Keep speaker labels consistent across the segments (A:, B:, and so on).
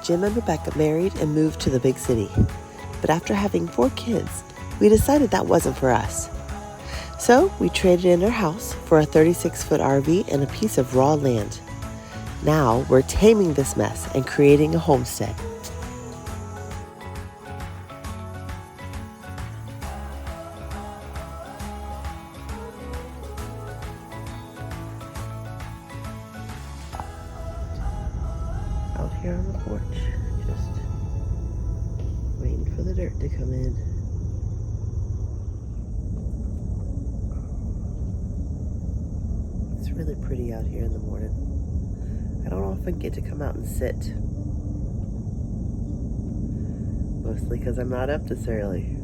A: Jim and Rebecca married and moved to the big city. But after having 4 kids, we decided that wasn't for us. So we traded in our house for a 36-foot RV and a piece of raw land. Now we're taming this mess and creating a homestead. Out here on the porch, just waiting for the dirt to come in. It's really pretty out here in the morning. I don't often get to come out and sit. Mostly because I'm not up this early.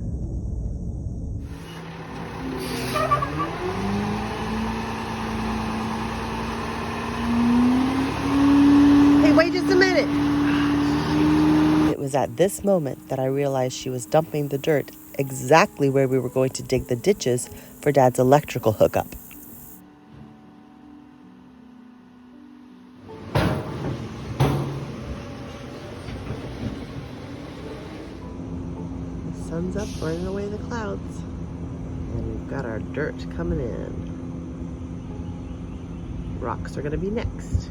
A: Hey, wait just a minute! It was at this moment that I realized she was dumping the dirt exactly where we were going to dig the ditches for Dad's electrical hookup. Sun's up, burning away the clouds, and we've got our dirt coming in. Rocks are going to be next.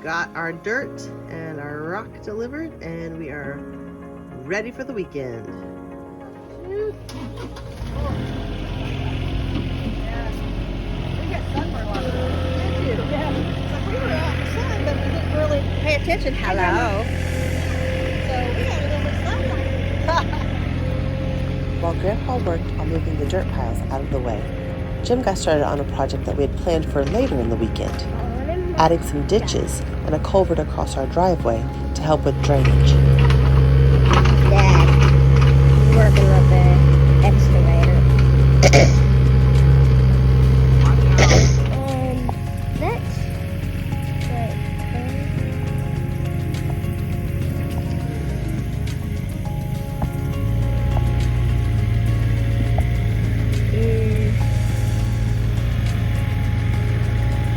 A: Got our dirt and our rock delivered, and we are ready for the weekend.
B: Yeah. We got sunburned last night. Did you? Yeah. So we were out in the sun, but we didn't really pay attention. Hello. So we had a little sunlight.
A: While Grandpa worked on moving the dirt piles out of the way, Jim got started on a project that we had planned for later in the weekend, adding some ditches and a culvert across our driveway to help with drainage.
B: Dad, working with the excavator. Next.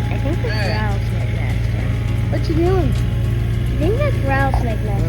B: I think it's rattlesnake nest.
A: What you doing?
B: I think that's rattlesnake nest.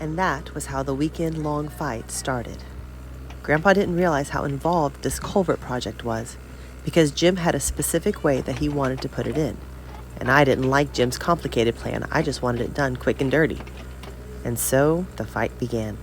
A: And that was how the weekend-long fight started. Grandpa didn't realize how involved this culvert project was, because Jim had a specific way that he wanted to put it in. And I didn't like Jim's complicated plan. I just wanted it done quick and dirty. And so the fight began.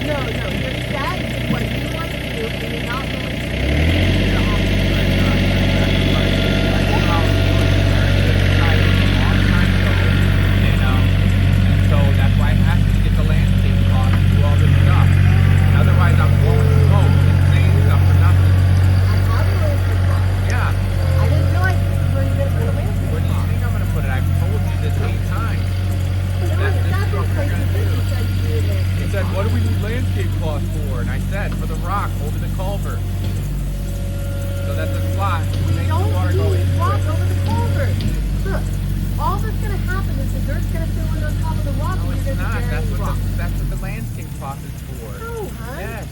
B: No, your dad is what
C: we need landscape cloth for? And I said, for the rock over the culvert. So that the slot makes the water go into
B: rock
C: it.
B: over the culvert. Look, all that's going to happen is the dirt's going to fill in on top of the rock.
C: No,
B: and
C: it's
B: you're
C: not.
B: going to
C: That's
B: bury the rock.
C: that's what the landscape cloth is for.
B: No, huh?
C: Yes.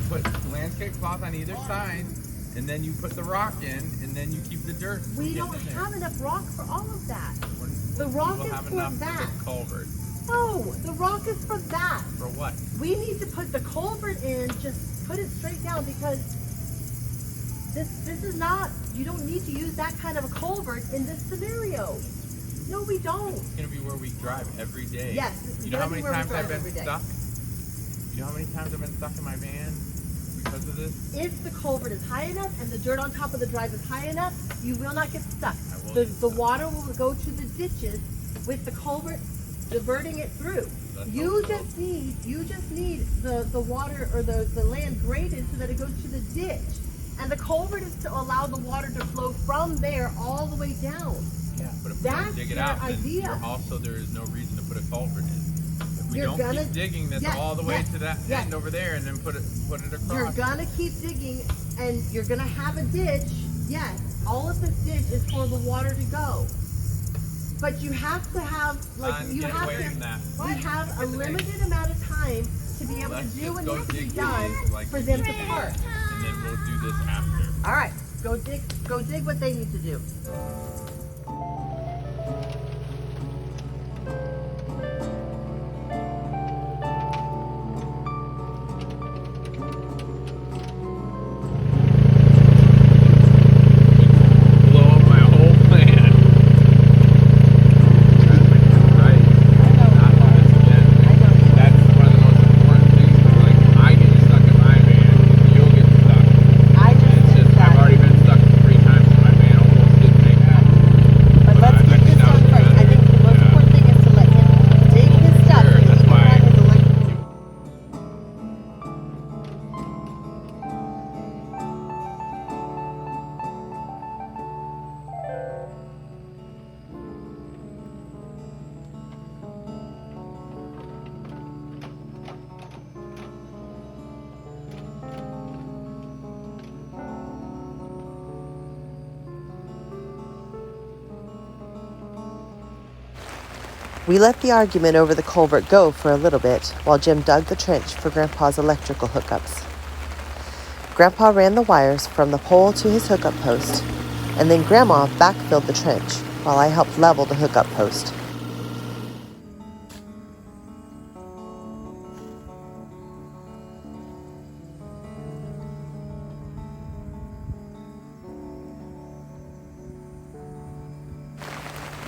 C: Put landscape cloth on either side, and then you put the rock in, and then you keep the dirt.
B: We
C: getting
B: don't
C: in there.
B: have enough rock for all of that. The
C: We'll
B: rock is
C: have
B: for
C: enough
B: that.
C: for the culvert.
B: No, the rock is for that.
C: For what?
B: We need to put the culvert in, just put it straight down because this is not, you don't need to use that kind of a culvert in this scenario. No, we don't.
C: It's gonna be where we drive every day.
B: Yes, this is
C: You know how
B: gonna
C: many
B: be where we
C: times I've
B: drive
C: been
B: every day.
C: stuck? You know how many times I've been stuck in my van because of this?
B: If the culvert is high enough and the dirt on top of the drive is high enough, you will not get stuck.
C: I will
B: The
C: get
B: the
C: stuck.
B: water will go to the ditches with the culvert diverting it through.
C: Let's
B: You
C: hope so.
B: just need the water or the land graded so that it goes to the ditch. And the culvert is to allow the water to flow from there all the way down.
C: Yeah, but if we don't
B: That's
C: dig it
B: their
C: out, then
B: idea.
C: there is no reason to put a culvert in. If we
B: You're
C: don't
B: gonna-
C: keep digging this
B: yes,
C: all the way
B: yes,
C: to that
B: yes.
C: end over there and then put it across.
B: You're gonna keep digging and you're gonna have a ditch. Yes, all of this ditch is for the water to go. But you have to have,
C: Get away from that.
B: we have a limited amount of time to be able to
C: Let's
B: do
C: just
B: what
C: go
B: needs to be
C: dig
B: done
C: these like
B: for
C: we
B: them
C: did
B: to
C: today,
B: park.
C: and then we'll do this after.
B: All right, go dig what they need to do.
C: Blow up my whole plan. Trying to make it right. Not do this again. That's one of the most important things. Like, I get stuck in my van, you'll get stuck. It's just, I've already been stuck 3 times in my van, almost didn't make it.
B: But let's
C: I
B: get
C: think
B: this
C: that
B: done
C: was
B: first. I
C: better.
B: think the most
C: Yeah.
B: important thing is to let him dig his stuff
C: Sure,
B: so he
C: that's
B: can
C: why-
B: run his electric.
A: We let the argument over the culvert go for a little bit while Jim dug the trench for Grandpa's electrical hookups. Grandpa ran the wires from the pole to his hookup post, and then Grandma backfilled the trench while I helped level the hookup post.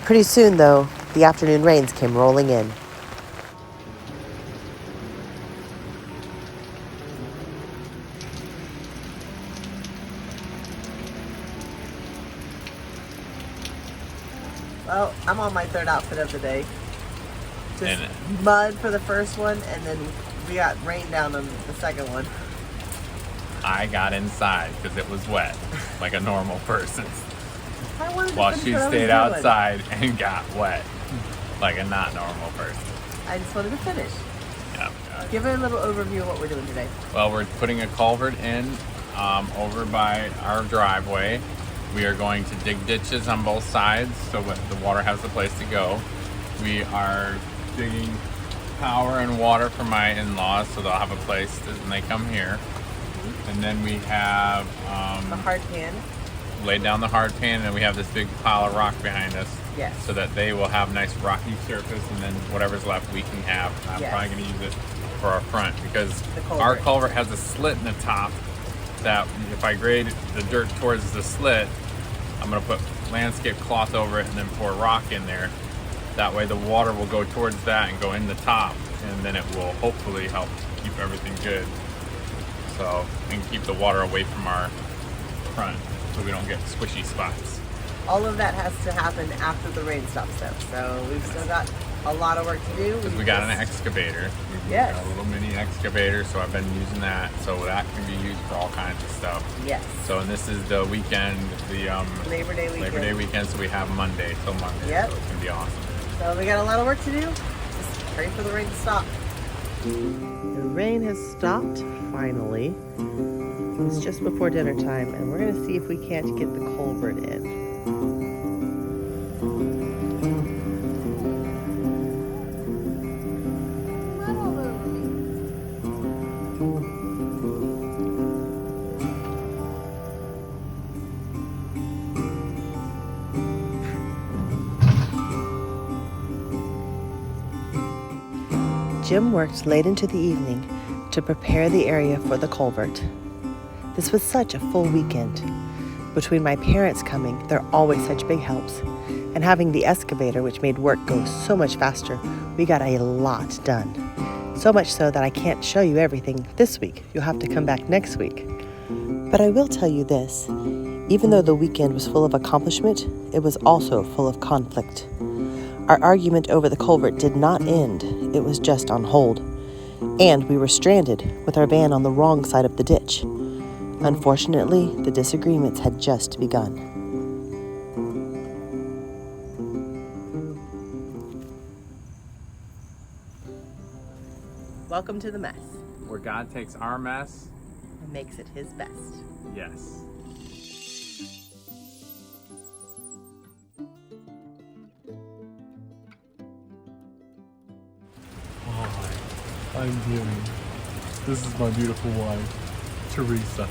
A: Pretty soon, though, the afternoon rains came rolling in. Well, I'm on my third outfit of the day. Just
C: And-
A: mud for the first one, and then we got rain down on the second one.
C: I got inside because it was wet, like a normal person,
A: I wanted to
C: while
A: finish
C: she
A: what I was
C: stayed
A: doing.
C: outside and got wet, like a not normal person.
A: I just wanted to finish.
C: Yeah.
A: Give it a little overview of what we're doing today.
C: Well, we're putting a culvert in over by our driveway. We are going to dig ditches on both sides so that the water has a place to go. We are digging power and water for my in-laws so they'll have a place when they come here. And then we have
A: The hard pan.
C: laid down the hard pan, and we have this big pile of rock behind us.
A: Yes.
C: So that they will have nice rocky surface, and then whatever's left we can have. I'm
A: Yes.
C: probably going to use it for our front because
A: The
C: our
A: culvert.
C: culvert has a slit in the top that if I grade the dirt towards the slit, I'm going to put landscape cloth over it and then pour rock in there. That way the water will go towards that and go in the top, and then it will hopefully help keep everything good. So, and keep the water away from our front so we don't get squishy spots.
A: All of that has to happen after the rain stops, though. So we've still got a lot of work to do.
C: Because we got an excavator. We
A: Yes.
C: got a little mini excavator, so I've been using that. So that can be used for all kinds of stuff.
A: Yes.
C: So, and this is the weekend, the
A: Labor Day weekend.
C: Labor Day weekend, so we have Monday till Monday.
A: Yep.
C: So it's gonna be awesome.
A: So we got a lot of work to do. Just pray for the rain to stop. The rain has stopped, finally. It's just before dinner time, and we're going to see if we can't get the culvert in. Jim worked late into the evening to prepare the area for the culvert. This was such a full weekend. Between my parents coming, they're always such big helps, and having the excavator, which made work go so much faster, we got a lot done. So much so that I can't show you everything this week. You'll have to come back next week. But I will tell you this, even though the weekend was full of accomplishment, it was also full of conflict. Our argument over the culvert did not end, it was just on hold. And we were stranded with our van on the wrong side of the ditch. Unfortunately, the disagreements had just begun. Welcome to the mess.
C: Where God takes our mess.
A: And makes it his best.
C: Yes.
D: Hi, I'm Jimmy. This is my beautiful wife, Teresa.